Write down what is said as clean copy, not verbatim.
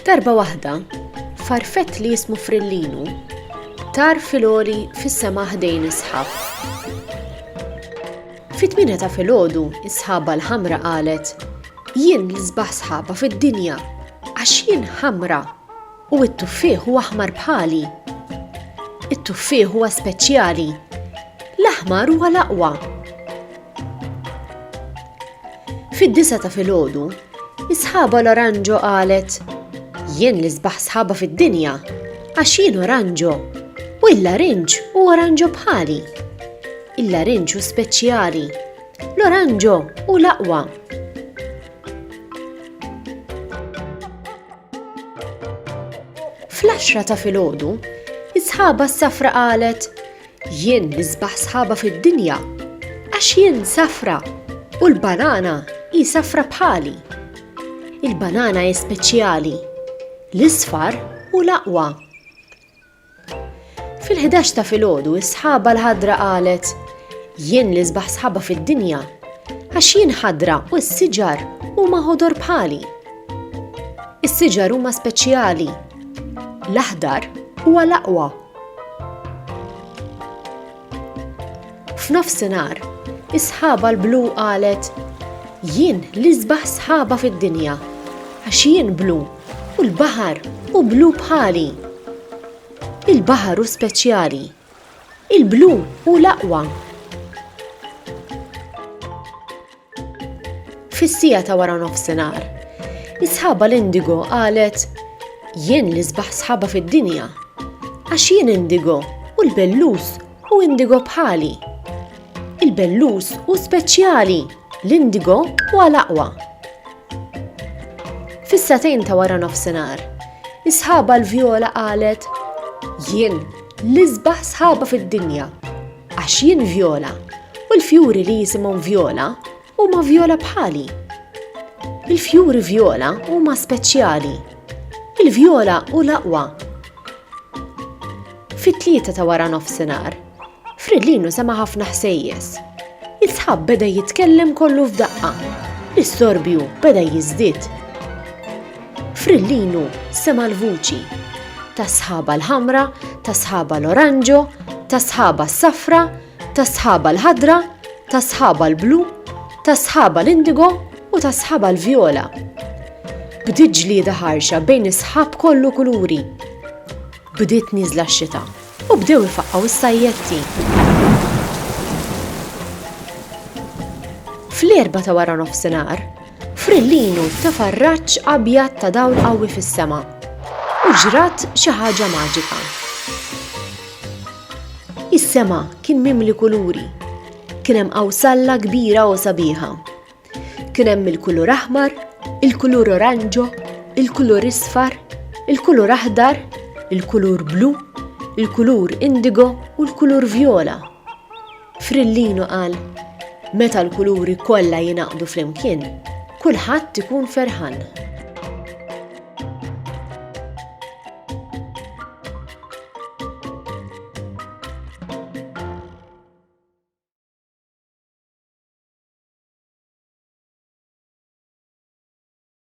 Darba waħda, farfett li jismu Frillinu tar filgħoli fis-sema ħdejn isħab. Fit-tmien ta' filgħodu is-sħaba l-ħamra qalet: jien li sbaħ sħaba fid-dinja għax jien ħamra u t-tuffieħ huwa aħmar bħali. It-tuffieħ huwa speċjali, l-aħmar huwa l-aqwa. Fid-disa ta' filgħodu, is-sħaba l-oranġo qalet: jien li sbaħ sħaba fid-dinja għax jien oranġo u l-larinġ u oranġo bħali. Il-larinġ hu speċjali, l-oranġo u l-aqwa. Fl-10 ta' filgħodu, is-sħaba s-safra qalet: jien li sbaħ sħaba fid-dinja għax jien safra u l-banana hi safra bħali. Il-banana hi speċjali, l-isfar u l-aqwa. Fil-11 ta' filgħodu is-sħaba l-ħadra qalet: jien li sbaħ sħaba fid-dinja għax jien ħadra u s-siġar huma ħodor bħali. Is-siġar huma speċjali, l-aħdar huwa l-aqwa. F'nofsinhar, is-sħaba l-blu qalet: jien li sbaħ sħaba fid-dinja għax jien blu u l-baħar u blu bħali. Il-baħar hu speċjali, il-blu u l-aqwa. Fis-sija ta' wara nofsinhar, is-sħaba l-indigo qalet: jien li sbaħ sħaba fid-dinja għax jien indigo u l-bellus hu indigo bħali. Il-bellus hu speċjali, l-indigo huwa l-aqwa. Fis-satejn ta' wara nofsinhar, is-sħaba l-vjola qalet: jien li sbaħ sħaba fid-dinja għax jien vjola u l-fjuri li jisimhom vjola huma vjola bħali. Il-fjuri vjola huma speċjali, il-vjola hu l-aqwa. Fit-tlieta ta' wara nofsinhar, Frillinu sema ħafna ħsejjes. Il-sħab beda jitkellem kollu f'daqqa, l-istorbju beda jiżdied. Frillinu sema l-vuċi ta' sħaba l-ħamra, ta' sħaba l-oranġo, ta' sħaba s-safra, ta' sħaba l-ħadra, ta' sħaba l-blu, ta' sħaba l-indigo u ta' sħaba l-vjola. Bdiet ġlieda ħarxa bejn is-sħab kollu kuluri. Bdiet nieżla x-xita u bdew ifaqqgħu is-sajjetti. Fl-4 ta' wara nofsinhar, Frillinu tefa' raġġ abjad ta' dawl qawwi fis-sema u ġrat xi ħaġa maġika. Is-sema kien mimli kuluri, kien hemm qawsalla kbira u sabiħa. Kien hemm il-kulur aħmar, il-kulur oranġo, il-kulur isfar, il-kulur aħdar, il-kulur blu, il-kulur indigo u l-kulur vjola. Frillinu qal: meta l-kuluri kollha jingħaqdu flimkien, kulħadd ikun ferħan.